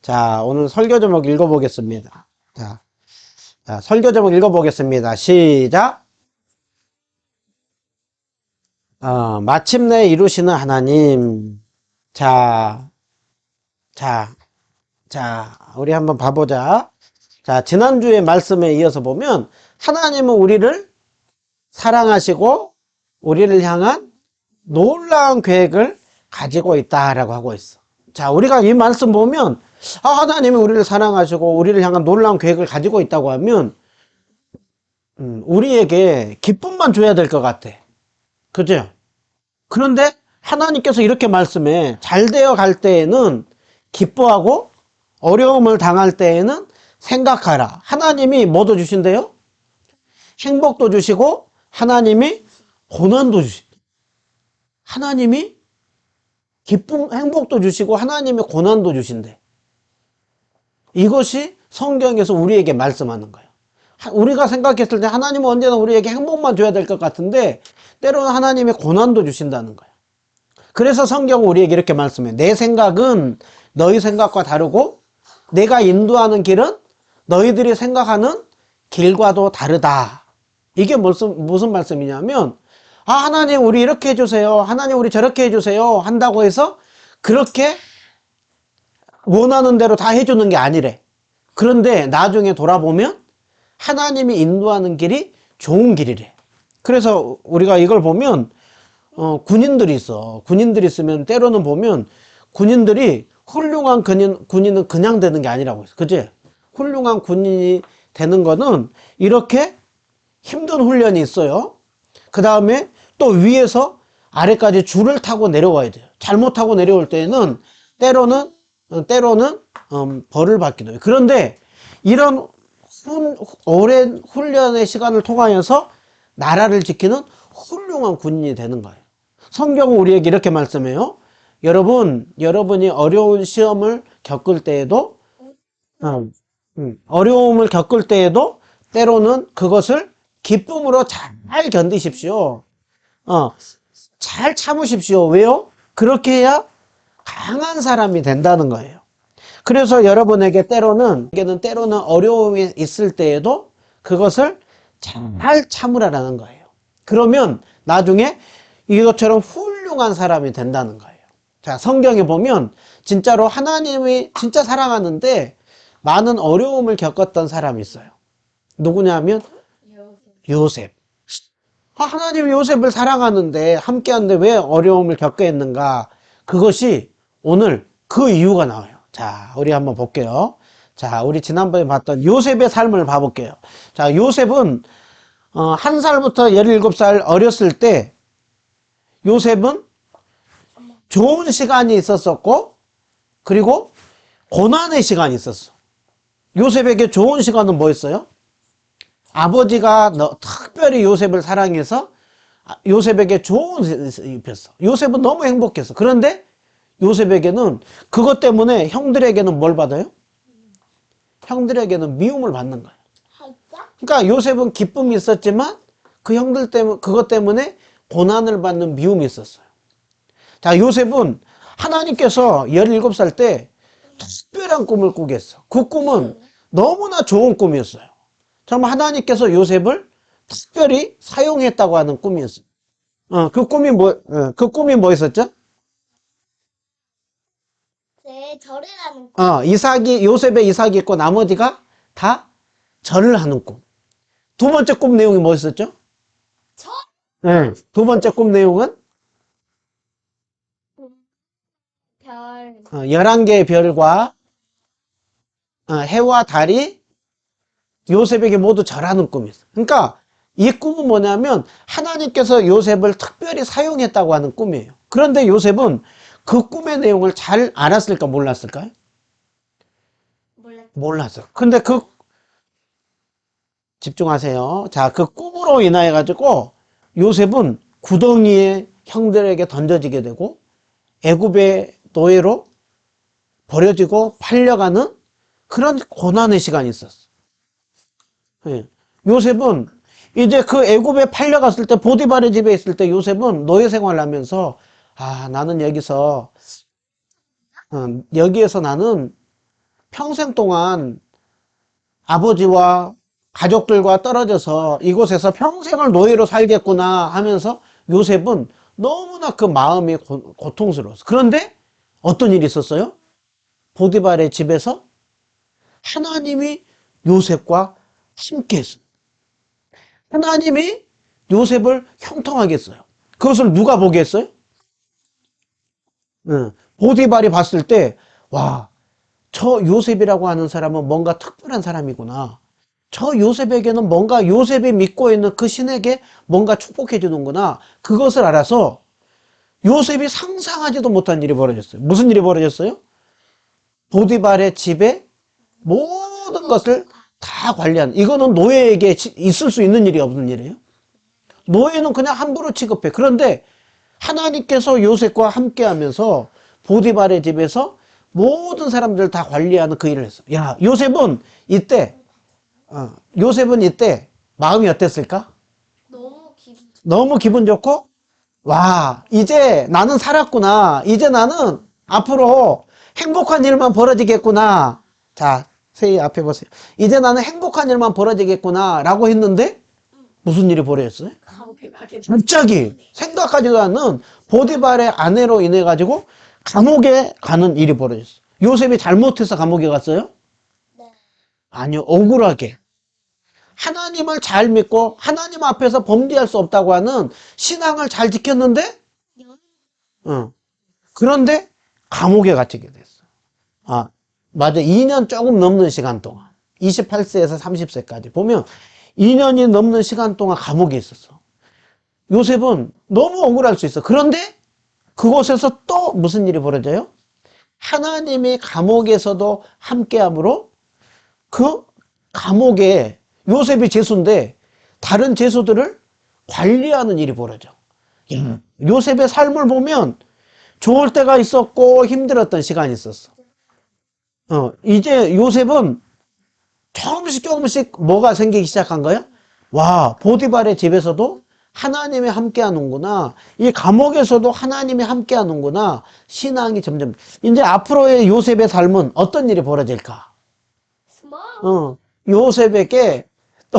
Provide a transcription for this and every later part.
자, 오늘 설교 제목 읽어보겠습니다. 설교 제목 읽어보겠습니다. 시작. 마침내 이루시는 하나님. 자, 우리 한번 봐보자. 자, 지난주의 말씀에 이어서 보면, 하나님은 우리를 사랑하시고, 우리를 향한 놀라운 계획을 가지고 있다라고 하고 있어. 자, 우리가 이 말씀 보면, 하나님이 우리를 사랑하시고, 우리를 향한 놀라운 계획을 가지고 있다고 하면, 우리에게 기쁨만 줘야 될 것 같아. 그죠? 그런데 하나님께서 이렇게 말씀해. 잘 되어 갈 때에는 기뻐하고, 어려움을 당할 때에는 생각하라. 하나님이 뭐도 주신대요? 행복도 주시고, 하나님이 고난도 주신다. 하나님이 기쁨, 행복도 주시고, 하나님이 고난도 주신대. 이것이 성경에서 우리에게 말씀하는 거예요. 우리가 생각했을 때 하나님은 언제나 우리에게 행복만 줘야 될 것 같은데, 때로는 하나님이 고난도 주신다는 거예요. 그래서 성경은 우리에게 이렇게 말씀해. 내 생각은 너희 생각과 다르고, 내가 인도하는 길은 너희들이 생각하는 길과도 다르다. 이게 무슨 말씀이냐면, 하나님 우리 이렇게 해주세요. 하나님 우리 저렇게 해주세요. 한다고 해서 그렇게 원하는 대로 다 해주는 게 아니래. 그런데 나중에 돌아보면 하나님이 인도하는 길이 좋은 길이래. 그래서 우리가 이걸 보면 군인들이 있어. 군인들이 있으면 때로는 보면 군인들이 훌륭한 군인은 그냥 되는 게 아니라고 했어. 그치? 훌륭한 군인이 되는 거는 이렇게 힘든 훈련이 있어요. 그 다음에 또 위에서 아래까지 줄을 타고 내려와야 돼요. 잘못하고 내려올 때는 때로는 벌을 받기도 해요. 그런데 이런 오랜 훈련의 시간을 통하여서 나라를 지키는 훌륭한 군인이 되는 거예요. 성경은 우리에게 이렇게 말씀해요. 여러분이 어려운 시험을 겪을 때에도, 어려움을 겪을 때에도 때로는 그것을 기쁨으로 잘 견디십시오. 잘 참으십시오. 왜요? 그렇게 해야 강한 사람이 된다는 거예요. 그래서 여러분에게 때로는 어려움이 있을 때에도 그것을 잘 참으라는 거예요. 그러면 나중에 이것처럼 훌륭한 사람이 된다는 거예요. 자, 성경에 보면 진짜로 하나님이 진짜 사랑하는데 많은 어려움을 겪었던 사람이 있어요. 누구냐면 요셉. 하나님이 요셉을 사랑하는데 함께하는데 왜 어려움을 겪게 했는가? 그것이 오늘 그 이유가 나와요. 자, 우리 한번 볼게요. 자, 우리 지난번에 봤던 요셉의 삶을 봐볼게요. 자, 요셉은 1살부터 17살 어렸을 때 요셉은 좋은 시간이 있었었고, 그리고 고난의 시간이 있었어. 요셉에게 좋은 시간은 뭐였어요? 아버지가 특별히 요셉을 사랑해서 요셉에게 좋은 입혔어. 요셉은 너무 행복했어. 그런데 요셉에게는 그것 때문에 형들에게는 뭘 받아요? 형들에게는 미움을 받는 거예요. 그러니까 요셉은 기쁨이 있었지만 그 형들 때문에 그것 때문에 고난을 받는 미움이 있었어요. 자, 요셉은 하나님께서 17살 때 특별한 꿈을 꾸게 했어. 그 꿈은 너무나 좋은 꿈이었어요. 정말 하나님께서 요셉을 특별히 사용했다고 하는 꿈이었어요. 그 꿈이 뭐였었죠? 네, 절을 하는 꿈. 요셉의 이삭이 있고 나머지가 다 절을 하는 꿈. 두 번째 꿈 내용이 뭐였었죠? 절? 네. 두 번째 꿈 내용은? 별. 11개의 별과 해와 달이 요셉에게 모두 절하는 꿈이었어요. 그러니까 이 꿈은 뭐냐면 하나님께서 요셉을 특별히 사용했다고 하는 꿈이에요. 그런데 요셉은 그 꿈의 내용을 잘 알았을까 몰랐을까요? 몰랐어요. 근데 집중하세요. 자, 그 꿈으로 인하여 가지고 요셉은 구덩이에 형들에게 던져지게 되고 애굽의 노예로 버려지고 팔려가는 그런 고난의 시간이 있었어. 예. 요셉은 이제 그 애굽에 팔려갔을 때 보디발의 집에 있을 때 요셉은 노예 생활을 하면서 나는 여기서 나는 평생 동안 아버지와 가족들과 떨어져서 이곳에서 평생을 노예로 살겠구나 하면서 요셉은 너무나 그 마음이 고통스러웠어. 그런데 어떤 일이 있었어요? 보디발의 집에서 하나님이 요셉과 함께 했어요. 하나님이 요셉을 형통하게 했어요. 그것을 누가 보게 했어요? 보디발이 봤을 때, 와, 저 요셉이라고 하는 사람은 뭔가 특별한 사람이구나. 저 요셉에게는 뭔가 요셉이 믿고 있는 그 신에게 뭔가 축복해 주는구나. 그것을 알아서 요셉이 상상하지도 못한 일이 벌어졌어요. 무슨 일이 벌어졌어요? 보디발의 집에 모든 것을 다 관리하는. 이거는 노예에게 있을 수 있는 일이 없는 일이에요. 노예는 그냥 함부로 취급해. 그런데 하나님께서 요셉과 함께 하면서 보디발의 집에서 모든 사람들 다 관리하는 그 일을 했어. 야, 요셉은 이때 마음이 어땠을까? 너무 기분 좋고, 와, 이제 나는 살았구나. 이제 나는 앞으로 행복한 일만 벌어지겠구나. 자, 세희 앞에 보세요. 이제 나는 행복한 일만 벌어지겠구나. 라고 했는데, 무슨 일이 벌어졌어요? 갑자기 생각하지도 않는 보디발의 아내로 인해 가지고 감옥에 가는 일이 벌어졌어요. 요셉이 잘못해서 감옥에 갔어요? 네. 아니요, 억울하게. 하나님을 잘 믿고 하나님 앞에서 범죄할 수 없다고 하는 신앙을 잘 지켰는데, 그런데 감옥에 갇히게 됐어. 아, 맞아. 2년 조금 넘는 시간 동안. 28세에서 30세까지 보면 2년이 넘는 시간 동안 감옥에 있었어. 요셉은 너무 억울할 수 있어. 그런데 그곳에서 또 무슨 일이 벌어져요? 하나님이 감옥에서도 함께함으로 그 감옥에 요셉이 죄수인데 다른 죄수들을 관리하는 일이 벌어져. 요셉의 삶을 보면 좋을 때가 있었고 힘들었던 시간이 있었어. 이제 요셉은 조금씩 뭐가 생기기 시작한 거야? 와, 보디발의 집에서도 하나님이 함께 하는구나. 이 감옥에서도 하나님이 함께 하는구나. 신앙이 점점. 이제 앞으로의 요셉의 삶은 어떤 일이 벌어질까? 요셉에게 또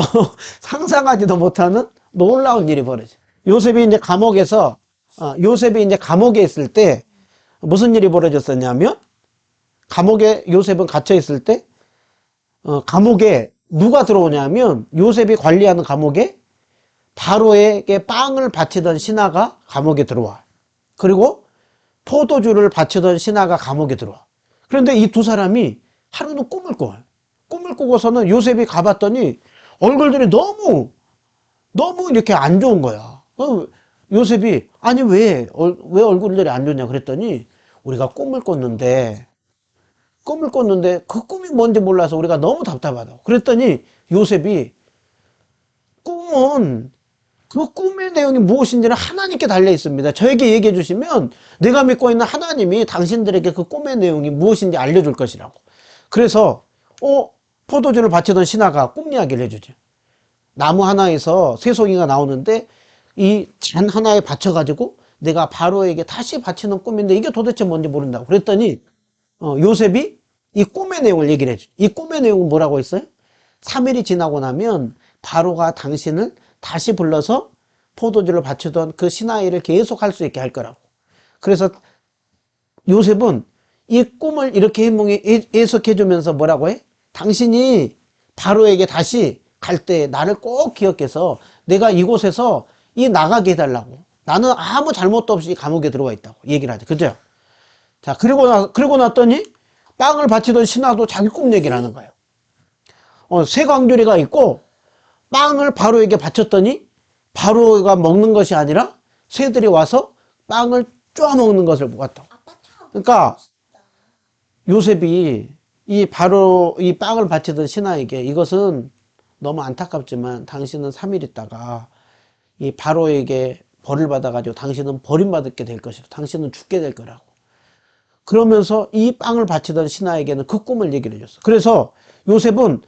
상상하지도 못하는 놀라운 일이 벌어져. 요셉이 이제 감옥에 있을 때 무슨 일이 벌어졌었냐면, 요셉은 갇혀 있을 때, 감옥에 누가 들어오냐면, 요셉이 관리하는 감옥에 바로에게 빵을 바치던 신하가 감옥에 들어와. 그리고 포도주를 바치던 신하가 감옥에 들어와. 그런데 이 두 사람이 하루는 꿈을 꿔요. 꿈을 꾸고서는 요셉이 가봤더니 얼굴들이 너무 이렇게 안 좋은 거야. 요셉이, 아니, 왜 얼굴들이 안 좋냐 그랬더니, 우리가 꿈을 꿨는데 그 꿈이 뭔지 몰라서 우리가 너무 답답하다고. 그랬더니 요셉이, 그 꿈의 내용이 무엇인지는 하나님께 달려 있습니다. 저에게 얘기해 주시면 내가 믿고 있는 하나님이 당신들에게 그 꿈의 내용이 무엇인지 알려줄 것이라고. 그래서 포도주를 바치던 신하가 꿈 이야기를 해주죠. 나무 하나에서 새송이가 나오는데 이 잔 하나에 받쳐가지고 내가 바로에게 다시 바치는 꿈인데 이게 도대체 뭔지 모른다고. 그랬더니 요셉이 이 꿈의 내용을 얘기를 해줘. 이 꿈의 내용은 뭐라고 했어요? 3일이 지나고 나면 바로가 당신을 다시 불러서 포도주를 바치던 그 신하일을 계속 할 수 있게 할 거라고. 그래서 요셉은 이 꿈을 이렇게 해석해 주면서 뭐라고 해? 당신이 바로에게 다시 갈 때 나를 꼭 기억해서 내가 이곳에서 나가게 해달라고. 나는 아무 잘못도 없이 감옥에 들어와 있다고 얘기를 하죠. 그죠? 자, 그리고 났더니 빵을 바치던 신하도 자기 꿈 얘기를 하는 거예요. 새 광주리가 있고 빵을 바로에게 바쳤더니 바로가 먹는 것이 아니라 새들이 와서 빵을 쪼아 먹는 것을 보았다고. 그러니까 요셉이 이 빵을 바치던 신하에게 이것은 너무 안타깝지만 당신은 3일 있다가 이 바로에게 벌을 받아가지고 당신은 버림받게 될 것이고 당신은 죽게 될 거라고. 그러면서 이 빵을 바치던 신하에게는 그 꿈을 얘기를 해줬어. 그래서 요셉은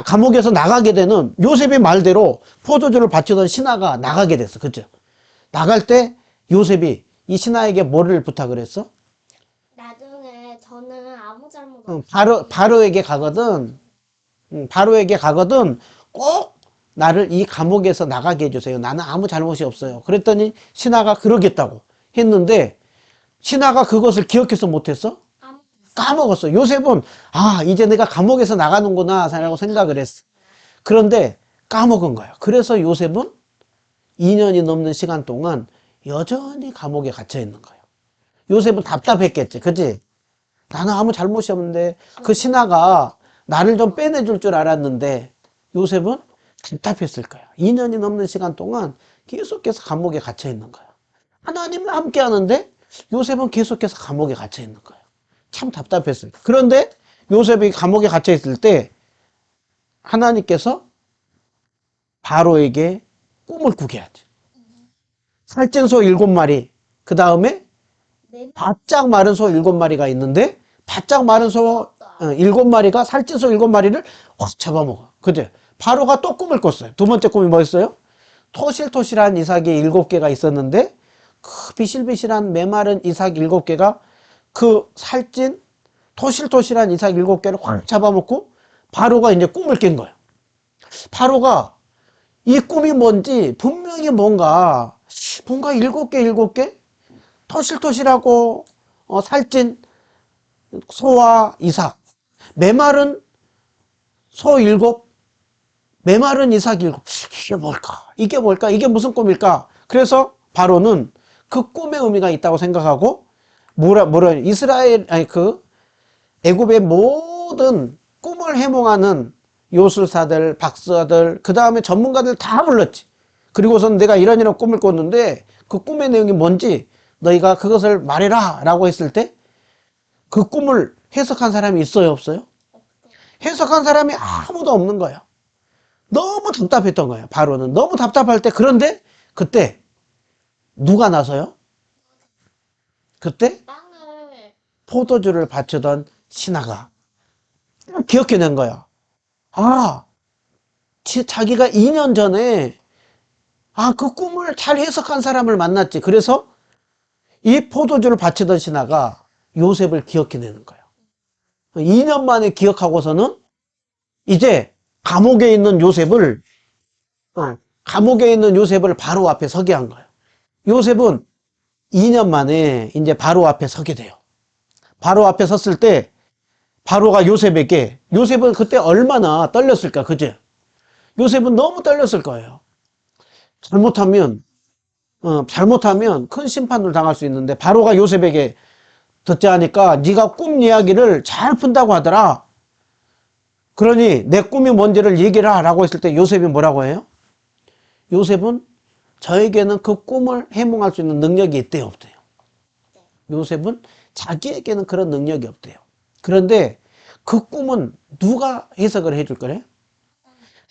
감옥에서 나가게 되는 요셉의 말대로 포도주를 바치던 신하가 나가게 됐어. 그죠? 나갈 때 요셉이 이 신하에게 뭐를 부탁을 했어? 나중에 저는 아무 잘못 바로에게 가거든. 바로에게 가거든. 꼭 나를 이 감옥에서 나가게 해주세요. 나는 아무 잘못이 없어요. 그랬더니 신하가 그러겠다고 했는데 신하가 그것을 기억해서 못했어? 까먹었어. 요셉은 이제 내가 감옥에서 나가는구나 라고 생각을 했어. 그런데 까먹은 거야. 그래서 요셉은 2년이 넘는 시간 동안 여전히 감옥에 갇혀 있는 거예요. 요셉은 답답했겠지. 그치? 나는 아무 잘못이 없는데 그 신하가 나를 좀 빼내줄 줄 알았는데 요셉은 답답했을 거야. 2년이 넘는 시간 동안 계속해서 감옥에 갇혀 있는 거야. 하나님과 함께 하는데 요셉은 계속해서 감옥에 갇혀 있는 거야. 참 답답했어요. 그런데 요셉이 감옥에 갇혀 있을 때 하나님께서 바로에게 꿈을 꾸게 하지. 살찐 소 7마리, 그 다음에 바짝 마른 소 7마리가 있는데 바짝 마른 소 7마리가 살찐 소 7마리를 확 잡아먹어. 그죠? 바로가 또 꿈을 꿨어요. 두 번째 꿈이 뭐였어요? 토실토실한 이삭이 7개가 있었는데 그 비실비실한 메마른 이삭 7개가 그 살찐 토실토실한 이삭 7개를 확 잡아먹고 바로가 이제 꿈을 깬 거예요. 바로가 이 꿈이 뭔지 분명히 뭔가 7개 토실토실하고 살찐 소와 이삭, 메마른 소 7, 메마른 이삭 7. 이게 뭘까? 이게 뭘까? 이게 무슨 꿈일까? 그래서 바로는 그 꿈의 의미가 있다고 생각하고 애굽의 모든 꿈을 해몽하는 요술사들, 박사들, 그 다음에 전문가들 다 불렀지. 그리고선 내가 이런 꿈을 꿨는데 그 꿈의 내용이 뭔지 너희가 그것을 말해라 라고 했을 때 그 꿈을 해석한 사람이 있어요, 없어요? 해석한 사람이 아무도 없는 거예요. 너무 답답했던 거예요. 바로는 너무 답답할 때. 그런데 그때 누가 나서요? 그때 포도주를 바치던 신하가 기억해낸 거야. 자기가 2년 전에 그 꿈을 잘 해석한 사람을 만났지. 그래서 이 포도주를 바치던 신하가 요셉을 기억해내는 거예요. 2년 만에 기억하고서는 이제 감옥에 있는 요셉을 바로 앞에 서게 한 거예요. 요셉은 2년 만에 이제 바로 앞에 서게 돼요. 바로 앞에 섰을 때 바로가 요셉은 그때 얼마나 떨렸을까, 그죠? 요셉은 너무 떨렸을 거예요. 잘못하면 큰 심판을 당할 수 있는데 바로가 요셉에게 듣지 않으니까 네가 꿈 이야기를 잘 푼다고 하더라. 그러니 내 꿈이 뭔지를 얘기를 하라고 했을 때 요셉이 뭐라고 해요? 요셉은 저에게는 그 꿈을 해몽할 수 있는 능력이 있대요, 없대요? 요셉은 자기에게는 그런 능력이 없대요. 그런데 그 꿈은 누가 해석을 해줄 거래요?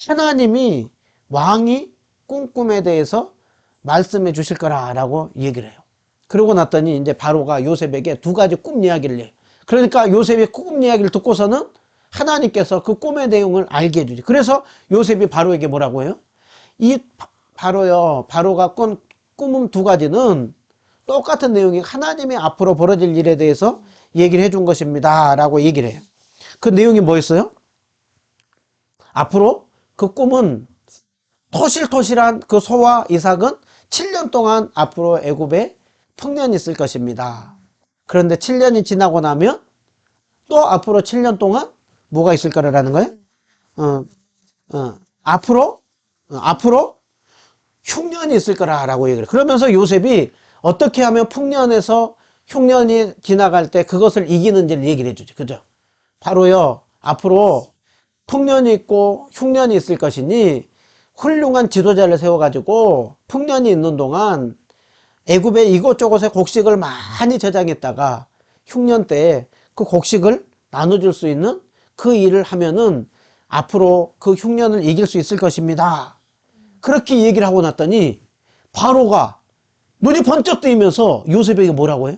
하나님이 왕이 꿈에 대해서 말씀해 주실 거라고 얘기를 해요. 그러고 났더니 이제 바로가 요셉에게 2가지 꿈 이야기를 해요. 그러니까 요셉이 꿈 이야기를 듣고서는 하나님께서 그 꿈의 내용을 알게 해주지. 그래서 요셉이 바로에게 뭐라고 해요? 바로가 꾼 꿈은 2가지는 똑같은 내용이 하나님이 앞으로 벌어질 일에 대해서 얘기를 해준 것입니다 라고 얘기를 해요. 그 내용이 뭐였어요? 앞으로 그 꿈은 토실토실한 그 소와 이삭은 7년 동안 앞으로 애굽에 풍년이 있을 것입니다. 그런데 7년이 지나고 나면 또 앞으로 7년 동안 뭐가 있을 거라는 거예요? 앞으로 흉년이 있을 거라고 얘기를 해요. 그러면서 요셉이 어떻게 하면 풍년에서 흉년이 지나갈 때 그것을 이기는지를 얘기를 해주죠. 그죠? 바로요, 앞으로 풍년이 있고 흉년이 있을 것이니 훌륭한 지도자를 세워가지고 풍년이 있는 동안 애굽의 이곳저곳에 곡식을 많이 저장했다가 흉년 때 그 곡식을 나눠줄 수 있는 그 일을 하면은 앞으로 그 흉년을 이길 수 있을 것입니다. 그렇게 얘기를 하고 났더니 바로가 눈이 번쩍 뜨이면서 요셉에게 뭐라고 해요?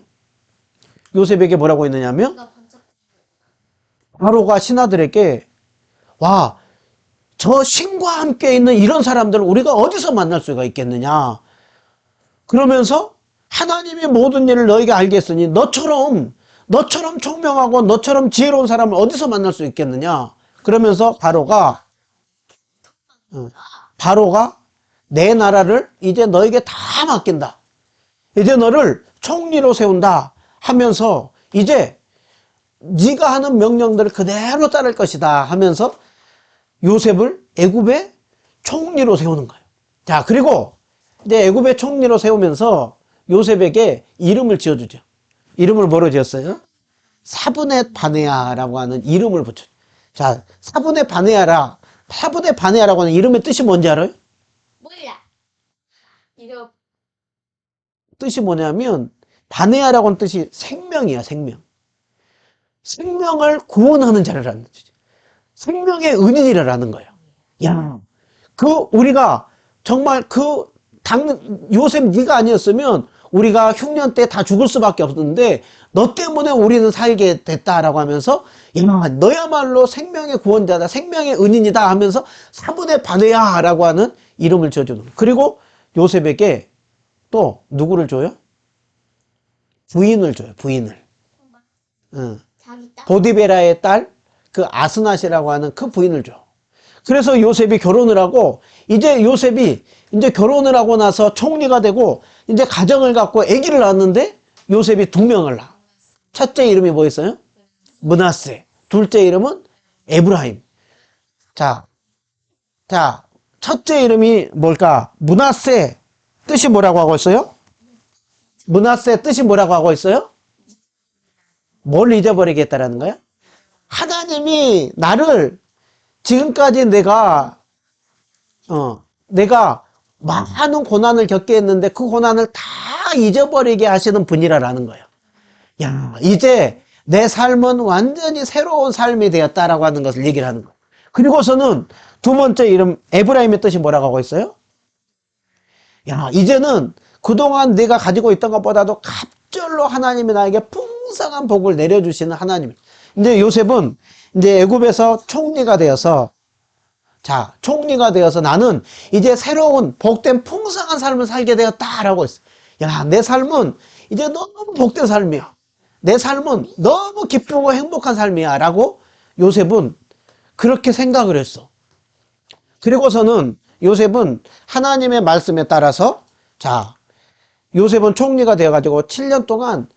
요셉에게 뭐라고 했느냐면 바로가 신하들에게 저 신과 함께 있는 이런 사람들을 우리가 어디서 만날 수가 있겠느냐. 그러면서 하나님이 모든 일을 너에게 알게 했으니 너처럼 너처럼 총명하고 너처럼 지혜로운 사람을 어디서 만날 수 있겠느냐? 그러면서 바로가 내 나라를 이제 너에게 다 맡긴다. 이제 너를 총리로 세운다 하면서 이제 네가 하는 명령들을 그대로 따를 것이다 하면서 요셉을 애굽의 총리로 세우는 거예요. 자, 그리고 이제 애굽의 총리로 세우면서 요셉에게 이름을 지어주죠. 이름을 뭐로 지었어요? 사분의 바네아라고 하는 이름을 붙여요. 자, 사분의 바네아라고 하는 이름의 뜻이 뭔지 알아요? 몰라. 이거 뜻이 뭐냐면 바네아라고 하는 뜻이 생명이야, 생명. 생명을 구원하는 자라는 뜻이죠. 생명의 은인이라는 거예요. 야, 우리가 정말 요셉 네가 아니었으면 우리가 흉년 때 다 죽을 수밖에 없었는데 너 때문에 우리는 살게 됐다라고 하면서 야, 너야말로 생명의 구원자다, 생명의 은인이다 하면서 사분의 바네아라고 하는 이름을 지어주는 거예요. 그리고 요셉에게 또 누구를 줘요? 부인을 줘요, 부인을. 응. 자기 딸. 보디베라의 딸, 그 아스낫이라고 하는 그 부인을 줘. 그래서 요셉이 결혼을 하고, 이제 요셉이 이제 결혼을 하고 나서 총리가 되고, 이제 가정을 갖고 아기를 낳았는데, 요셉이 2명을 낳아. 첫째 이름이 뭐였어요? 므낫세. 둘째 이름은 에브라임. 자, 첫째 이름이 뭘까? 므낫세 뜻이 뭐라고 하고 있어요? 므낫세 뜻이 뭐라고 하고 있어요? 뭘 잊어버리겠다라는 거야? 하나님이 나를 지금까지 내가 많은 고난을 겪게 했는데 그 고난을 다 잊어버리게 하시는 분이라는 거예요. 야, 이제 내 삶은 완전히 새로운 삶이 되었다라고 하는 것을 얘기를 하는 거예요. 그리고서는 두 번째 이름 에브라임의 뜻이 뭐라고 하고 있어요? 야, 이제는 그동안 내가 가지고 있던 것보다도 갑절로 하나님이 나에게 풍성한 복을 내려주시는 하나님. 이제 요셉은 이제 애굽에서 총리가 되어서 나는 이제 새로운 복된 풍성한 삶을 살게 되었다라고 했어. 야, 내 삶은 이제 너무 복된 삶이야. 내 삶은 너무 기쁘고 행복한 삶이야. 라고 요셉은 그렇게 생각을 했어. 그리고서는 요셉은 하나님의 말씀에 따라서 요셉은 총리가 되어가지고 7년 동안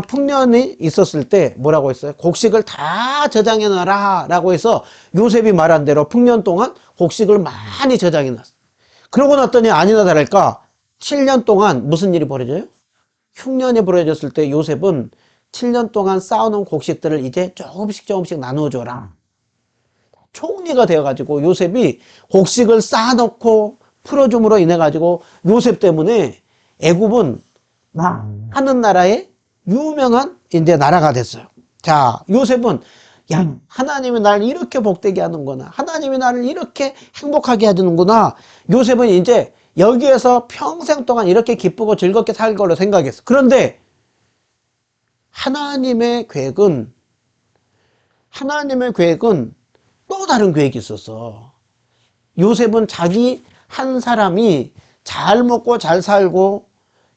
풍년이 있었을 때 뭐라고 했어요? 곡식을 다 저장해 놔라 라고 해서 요셉이 말한 대로 풍년 동안 곡식을 많이 저장해 놨어. 그러고 났더니 아니나 다를까 7년 동안 무슨 일이 벌어져요? 흉년이 벌어졌을 때 요셉은 7년 동안 쌓아놓은 곡식들을 이제 조금씩 나누어줘라. 총리가 되어가지고 요셉이 곡식을 쌓아놓고 풀어줌으로 인해가지고 요셉 때문에 애굽은 하는 나라의 유명한 이제 나라가 됐어요. 자, 요셉은 야, 하나님이 나를 이렇게 복되게 하는구나. 하나님이 나를 이렇게 행복하게 해주는구나. 요셉은 이제 여기에서 평생 동안 이렇게 기쁘고 즐겁게 살 걸로 생각했어. 그런데 하나님의 계획은 또 다른 계획이 있었어. 요셉은 자기 한 사람이 잘 먹고 잘 살고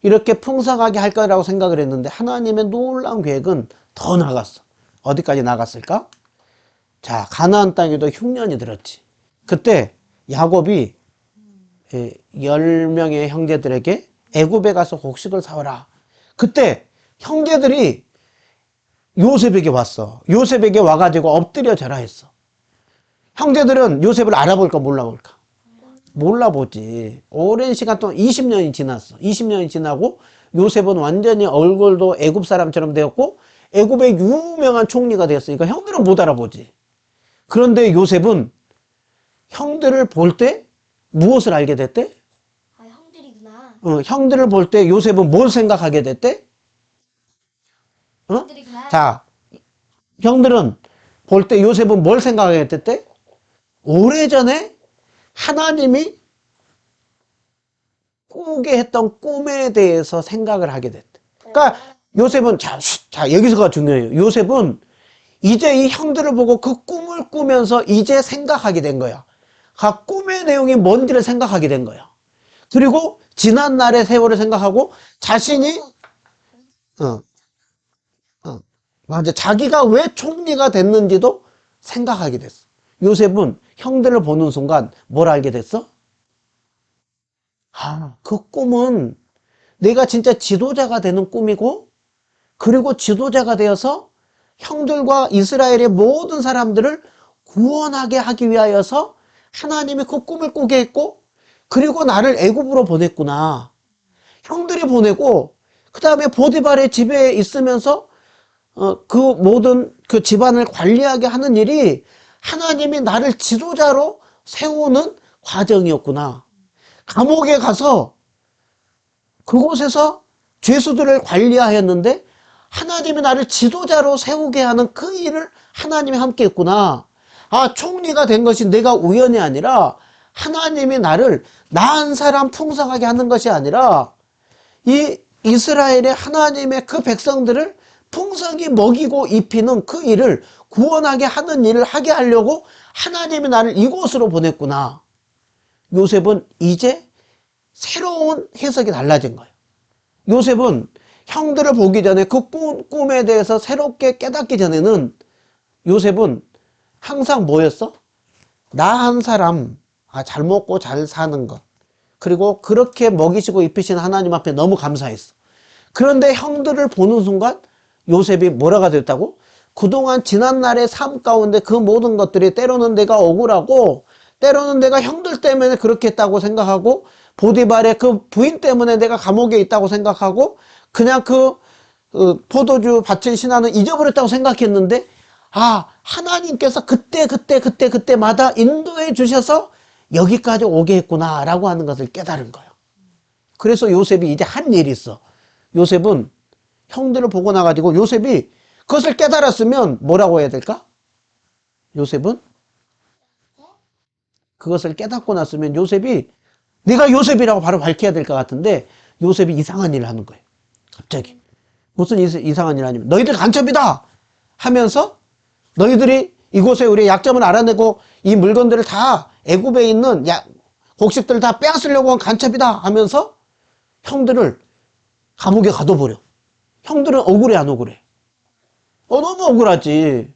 이렇게 풍성하게 할 거라고 생각을 했는데 하나님의 놀라운 계획은 더 나갔어. 어디까지 나갔을까? 자, 가나안 땅에도 흉년이 들었지. 그때 야곱이 10명의 형제들에게 애굽에 가서 곡식을 사오라. 그때 형제들이 요셉에게 왔어. 요셉에게 와가지고 엎드려 절하 했어. 형제들은 요셉을 알아볼까 몰라볼까? 몰라보지. 오랜 시간 동안 20년이 지났어. 20년이 지나고 요셉은 완전히 얼굴도 애굽 사람처럼 되었고 애굽의 유명한 총리가 되었으니까 형들은 못 알아보지. 그런데 요셉은 형들을 볼 때 무엇을 알게 됐대? 아, 형들이구나. 형들을 볼 때 요셉은 뭘 생각하게 됐대? 형들이구나. 자, 형들은 볼 때 요셉은 뭘 생각하게 됐대? 오래전에 하나님이 꾸게 했던 꿈에 대해서 생각을 하게 됐대. 그러니까 요셉은 여기서가 중요해요. 요셉은 이제 이 형들을 보고 그 꿈을 꾸면서 이제 생각하게 된 거야. 각 꿈의 내용이 뭔지를 생각하게 된 거야. 그리고 지난 날의 세월을 생각하고 자신이 맞아. 자기가 왜 총리가 됐는지도 생각하게 됐어. 요셉은 형들을 보는 순간 뭘 알게 됐어? 아, 그 꿈은 내가 진짜 지도자가 되는 꿈이고, 그리고 지도자가 되어서 형들과 이스라엘의 모든 사람들을 구원하게 하기 위하여서 하나님이 그 꿈을 꾸게 했고, 그리고 나를 애굽으로 보냈구나. 형들이 보내고, 그 다음에 보디발의 집에 있으면서 그 모든 그 집안을 관리하게 하는 일이 하나님이 나를 지도자로 세우는 과정이었구나. 감옥에 가서 그곳에서 죄수들을 관리하였는데 하나님이 나를 지도자로 세우게 하는 그 일을 하나님이 함께 했구나. 아, 총리가 된 것이 내가 우연이 아니라 하나님이 나를 나 한 사람 풍성하게 하는 것이 아니라 이 이스라엘의 하나님의 그 백성들을 풍성히 먹이고 입히는 그 일을 구원하게 하는 일을 하게 하려고 하나님이 나를 이곳으로 보냈구나. 요셉은 이제 새로운 해석이 달라진 거예요. 요셉은 형들을 보기 전에 그 꿈에 대해서 새롭게 깨닫기 전에는 요셉은 항상 뭐였어? 나 한 사람 잘 먹고 잘 사는 것, 그리고 그렇게 먹이시고 입히시는 하나님 앞에 너무 감사했어. 그런데 형들을 보는 순간 요셉이 뭐라가 됐다고? 그동안 지난날의 삶 가운데 그 모든 것들이 때로는 내가 억울하고, 때로는 내가 형들 때문에 그렇게 했다고 생각하고, 보디발의 그 부인 때문에 내가 감옥에 있다고 생각하고, 그냥 그 포도주 밭을 신하는 잊어버렸다고 생각했는데, 하나님께서 그때마다 인도해 주셔서 여기까지 오게 했구나 라고 하는 것을 깨달은 거예요. 그래서 요셉이 이제 한 일이 있어. 요셉은 형들을 보고 나가지고 요셉이 그것을 깨달았으면 뭐라고 해야 될까? 요셉은 그것을 깨닫고 났으면 요셉이 내가 요셉이라고 바로 밝혀야 될 것 같은데 요셉이 이상한 일을 하는 거예요. 갑자기. 무슨 이상한 일 아니면 너희들 간첩이다 하면서 너희들이 이곳에 우리의 약점을 알아내고 이 물건들을 다 애굽에 있는 곡식들을 다 빼앗으려고 한 간첩이다 하면서 형들을 감옥에 가둬버려. 형들은 억울해 안 억울해? 너무 억울하지.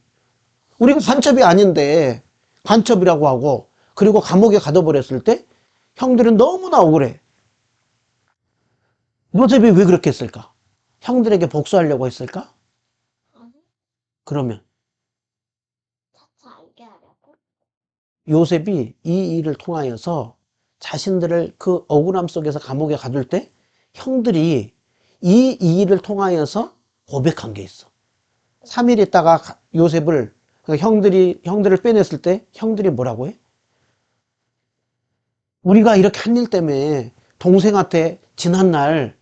우리가 간첩이 아닌데 간첩이라고 하고 그리고 감옥에 가둬버렸을 때 형들은 너무나 억울해. 요셉이 왜 그렇게 했을까? 형들에게 복수하려고 했을까? 그러면 알게 하려고? 요셉이 이 일을 통하여서 자신들을 그 억울함 속에서 감옥에 가둘 때 형들이 이 일을 통하여서 고백한 게 있어. 3일 있다가 요셉을 형들을 빼냈을 때 형들이 뭐라고 해? 우리가 이렇게 한 일 때문에 동생한테 지난날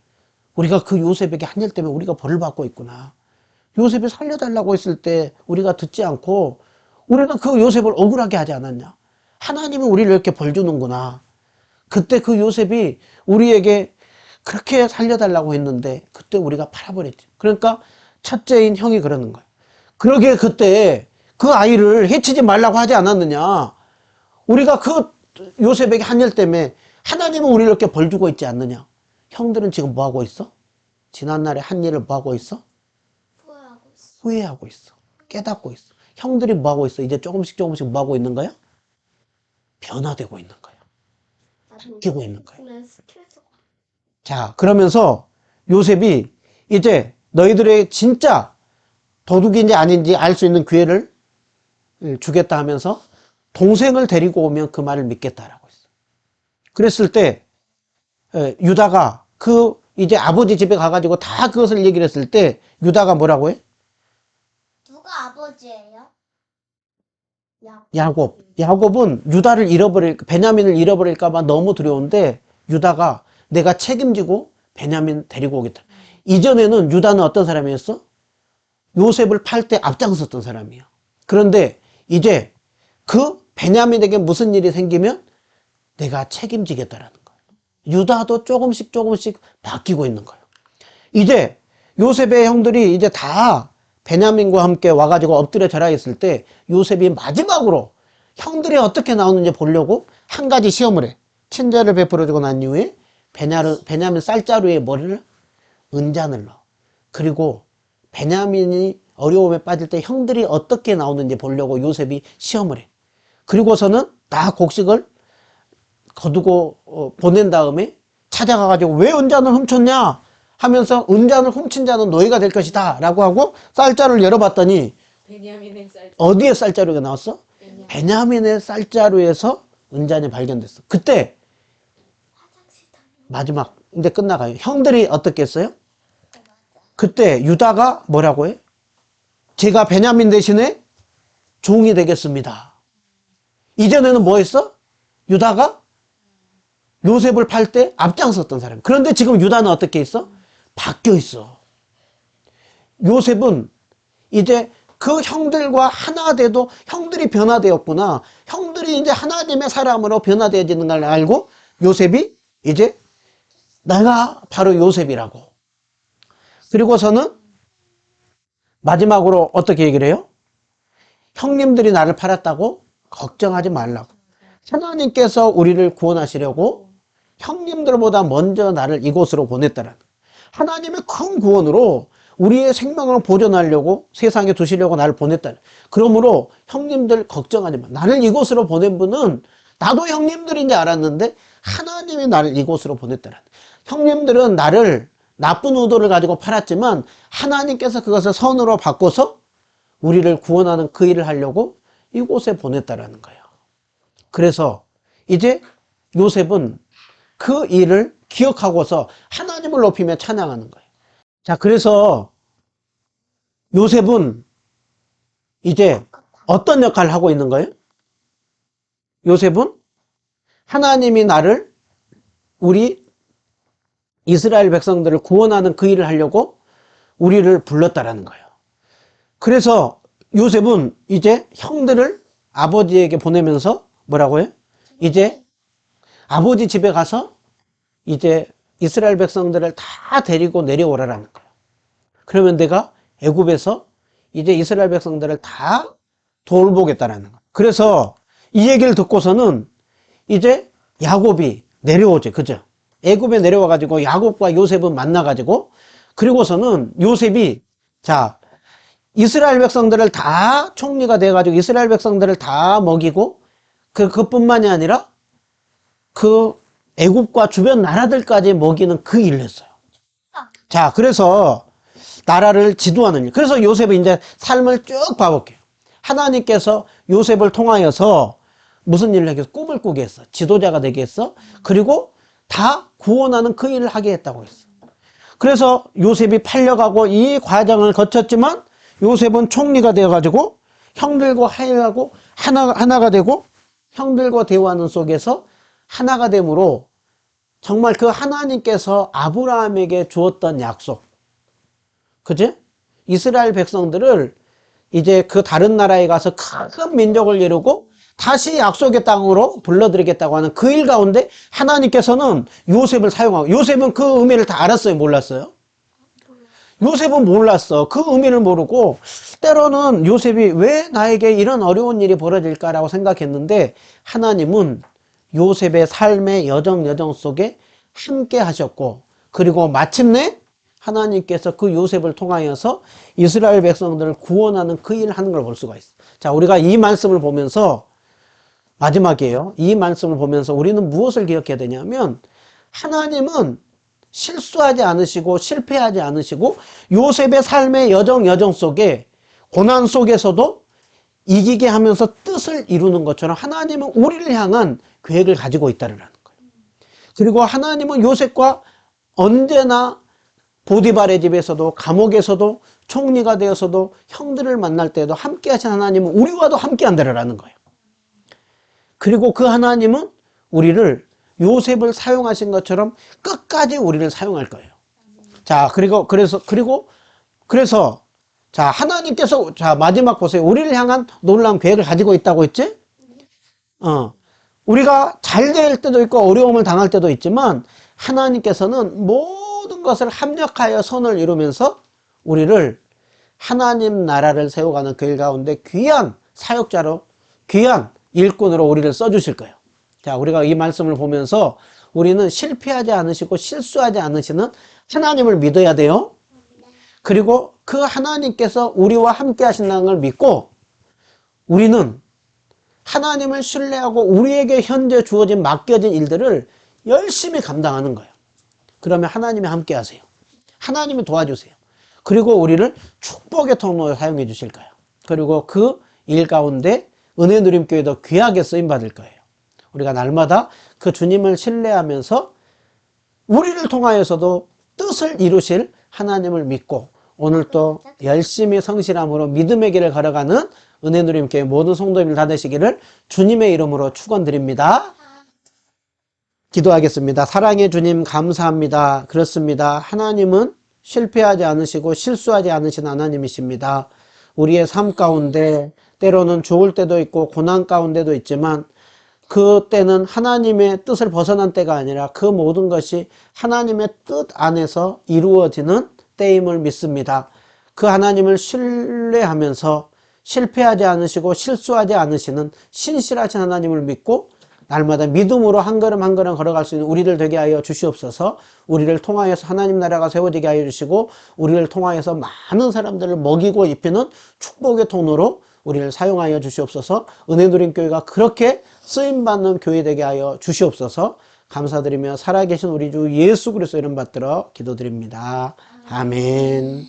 우리가 그 요셉에게 한 일 때문에 우리가 벌을 받고 있구나. 요셉이 살려달라고 했을 때 우리가 듣지 않고 우리가 그 요셉을 억울하게 하지 않았냐. 하나님이 우리를 이렇게 벌 주는구나. 그때 그 요셉이 우리에게 그렇게 살려달라고 했는데 그때 우리가 팔아버렸지. 그러니까 첫째인 형이 그러는 거야. 그러게 그때 그 아이를 해치지 말라고 하지 않았느냐. 우리가 그 요셉에게 한 일 때문에 하나님은 우리를 이렇게 벌 주고 있지 않느냐. 형들은 지금 뭐 하고 있어? 지난날에 한 일을 뭐 하고 있어? 후회하고 있어. 후회하고 있어. 깨닫고 있어. 형들이 뭐 하고 있어? 이제 조금씩 뭐 하고 있는 거야? 변화되고 있는 거야. 바뀌고 있는 거야. 자, 그러면서 요셉이 이제 너희들의 진짜 도둑인지 아닌지 알 수 있는 기회를 주겠다 하면서 동생을 데리고 오면 그 말을 믿겠다라고 했어. 그랬을 때 유다가 이제 아버지 집에 가가지고 다 그것을 얘기를 했을 때 유다가 뭐라고 해? 누가 아버지예요? 야곱은 베냐민을 잃어버릴까봐 너무 두려운데 유다가 내가 책임지고 베냐민 데리고 오겠다. 이전에는 유다는 어떤 사람이었어? 요셉을 팔 때 앞장섰던 사람이야. 그런데 이제 그 베냐민에게 무슨 일이 생기면 내가 책임지겠다라는 거야. 유다도 조금씩 바뀌고 있는 거예요. 이제 요셉의 형들이 이제 다 베냐민과 함께 와가지고 엎드려 절하 있을 때 요셉이 마지막으로 형들이 어떻게 나오는지 보려고 한 가지 시험을 해. 친절을 베풀어주고 난 이후에 베냐민 쌀자루에 머리를 은잔을 넣어. 그리고 베냐민이 어려움에 빠질 때 형들이 어떻게 나오는지 보려고 요셉이 시험을 해. 그리고서는 다 곡식을 거두고 보낸 다음에 찾아가가지고 왜 은잔을 훔쳤냐 하면서 은잔을 훔친 자는 노예가 될 것이다 라고 하고 쌀자루를 열어봤더니 베냐민의 쌀. 어디에 쌀자루가 나왔어? 베냐민의 쌀자루에서 은잔이 발견됐어. 그때 마지막 이제 끝나가요. 형들이 어떻게 했어요? 그때 유다가 뭐라고 해? 제가 베냐민 대신에 종이 되겠습니다. 이전에는 뭐 했어? 유다가 요셉을 팔 때 앞장섰던 사람. 그런데 지금 유다는 어떻게 있어? 바뀌어 있어. 요셉은 이제 그 형들과 하나 돼도 형들이 변화되었구나. 형들이 이제 하나님의 사람으로 변화되어지는 걸 알고 요셉이 이제 내가 바로 요셉이라고. 그리고서는 마지막으로 어떻게 얘기를 해요? 형님들이 나를 팔았다고 걱정하지 말라고. 하나님께서 우리를 구원하시려고 형님들보다 먼저 나를 이곳으로 보냈다라는. 하나님의 큰 구원으로 우리의 생명을 보존하려고 세상에 두시려고 나를 보냈다. 그러므로 형님들 걱정하지 마. 나를 이곳으로 보낸 분은 나도 형님들인지 알았는데 하나님이 나를 이곳으로 보냈다라는. 형님들은 나를 나쁜 의도를 가지고 팔았지만 하나님께서 그것을 선으로 바꿔서 우리를 구원하는 그 일을 하려고 이곳에 보냈다라는 거예요. 그래서 이제 요셉은 그 일을 기억하고서 하나님을 높이며 찬양하는 거예요. 자, 그래서 요셉은 이제 어떤 역할을 하고 있는 거예요? 요셉은 하나님이 나를 우리 이스라엘 백성들을 구원하는 그 일을 하려고 우리를 불렀다라는 거예요. 그래서 요셉은 이제 형들을 아버지에게 보내면서 뭐라고 해요? 이제 아버지 집에 가서 이제 이스라엘 백성들을 다 데리고 내려오라라는 거예요. 그러면 내가 애굽에서 이제 이스라엘 백성들을 다 돌보겠다라는 거예요. 그래서 이 얘기를 듣고서는 이제 야곱이 내려오죠. 그죠? 애굽에 내려와가지고 야곱과 요셉은 만나가지고 그리고서는 요셉이 자 이스라엘 백성들을 다 총리가 돼가지고 이스라엘 백성들을 다 먹이고 그것뿐만이 아니라 그 애굽과 주변 나라들까지 먹이는 그 일을 했어요. 자, 그래서 나라를 지도하는 일. 그래서 요셉이 이제 삶을 쭉 봐볼게요. 하나님께서 요셉을 통하여서 무슨 일을 하겠어? 꿈을 꾸게 했어. 지도자가 되게 했어. 그리고 다 구원하는 그 일을 하게 했다고 했어. 그래서 요셉이 팔려가고 이 과정을 거쳤지만 요셉은 총리가 되어가지고 형들과 화해하고 하나가 되고 형들과 대화하는 속에서 하나가 됨으로 정말 그 하나님께서 아브라함에게 주었던 약속. 그지? 이스라엘 백성들을 이제 그 다른 나라에 가서 큰 민족을 이루고 다시 약속의 땅으로 불러들이겠다고 하는 그 일 가운데 하나님께서는 요셉을 사용하고 요셉은 그 의미를 다 알았어요? 몰랐어요? 요셉은 몰랐어. 그 의미를 모르고 때로는 요셉이 왜 나에게 이런 어려운 일이 벌어질까라고 생각했는데 하나님은 요셉의 삶의 여정 속에 함께 하셨고 그리고 마침내 하나님께서 그 요셉을 통하여서 이스라엘 백성들을 구원하는 그 일을 하는 걸 볼 수가 있어. 자, 우리가 이 말씀을 보면서 마지막이에요. 이 말씀을 보면서 우리는 무엇을 기억해야 되냐면 하나님은 실수하지 않으시고 실패하지 않으시고 요셉의 삶의 여정 속에 고난 속에서도 이기게 하면서 뜻을 이루는 것처럼 하나님은 우리를 향한 계획을 가지고 있다는 거예요. 그리고 하나님은 요셉과 언제나 보디발의 집에서도 감옥에서도 총리가 되어서도 형들을 만날 때도 함께 하신 하나님은 우리와도 함께 한다라는 거예요. 그리고 그 하나님은 우리를 요셉을 사용하신 것처럼 끝까지 우리를 사용할 거예요. 자, 그래서 자, 하나님께서 자, 마지막 보세요. 우리를 향한 놀라운 계획을 가지고 있다고 했지? 우리가 잘 될 때도 있고 어려움을 당할 때도 있지만 하나님께서는 모든 것을 합력하여 선을 이루면서 우리를 하나님 나라를 세워가는 그 일 가운데 귀한 사역자로 귀한 일꾼으로 우리를 써주실 거예요. 자, 우리가 이 말씀을 보면서 우리는 실패하지 않으시고 실수하지 않으시는 하나님을 믿어야 돼요. 그리고 그 하나님께서 우리와 함께 하신다는 걸 믿고 우리는 하나님을 신뢰하고 우리에게 현재 주어진 맡겨진 일들을 열심히 감당하는 거예요. 그러면 하나님이 함께 하세요. 하나님이 도와주세요. 그리고 우리를 축복의 통로로 사용해 주실 거예요. 그리고 그 일 가운데 은혜 누림교회도 귀하게 쓰임 받을 거예요. 우리가 날마다 그 주님을 신뢰하면서 우리를 통하여서도 뜻을 이루실 하나님을 믿고 오늘도 열심히 성실함으로 믿음의 길을 걸어가는 은혜 누림교회 모든 성도님들 다 되시기를 주님의 이름으로 축원드립니다. 기도하겠습니다. 사랑의 주님 감사합니다. 그렇습니다. 하나님은 실패하지 않으시고 실수하지 않으신 하나님이십니다. 우리의 삶 가운데 때로는 좋을 때도 있고 고난 가운데도 있지만 그 때는 하나님의 뜻을 벗어난 때가 아니라 그 모든 것이 하나님의 뜻 안에서 이루어지는 때임을 믿습니다. 그 하나님을 신뢰하면서 실패하지 않으시고 실수하지 않으시는 신실하신 하나님을 믿고 날마다 믿음으로 한 걸음 한 걸음 걸어갈 수 있는 우리들 되게 하여 주시옵소서. 우리를 통하여서 하나님 나라가 세워지게 하여 주시고 우리를 통하여서 많은 사람들을 먹이고 입히는 축복의 통로로 우리를 사용하여 주시옵소서. 은혜 누린 교회가 그렇게 쓰임받는 교회 되게 하여 주시옵소서. 감사드리며 살아계신 우리 주 예수 그리스도 이름 받들어 기도드립니다. 아멘.